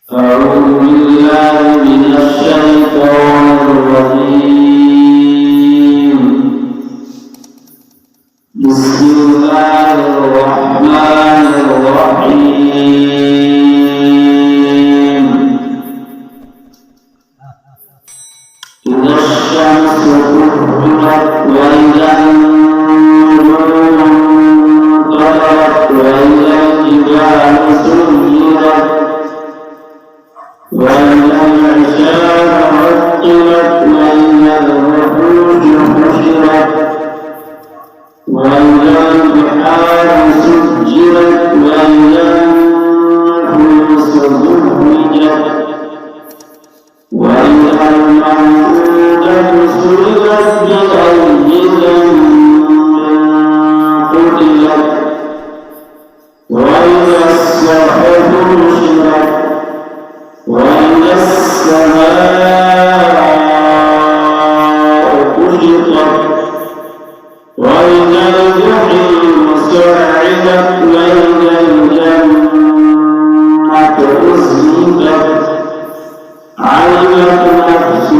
أعوذ بالله من الشيطان الرجيم. بسم الله الرحمن الرحيم. إذا الشمس كورت وإذا النجوم انكدرت وإذا الجبال سيرت وإذا العشار عطلت وإذا الوحوش حشرت وإذا البحار سجرت وإذا النفوس زوجت وإذا الموءودة سئلت بأي ذنب قتلت وإذا الصحف نشرت وإذا السماء كشطت وإذا الجحيم سعرت وإذا الجنة أزلفت علمت نفس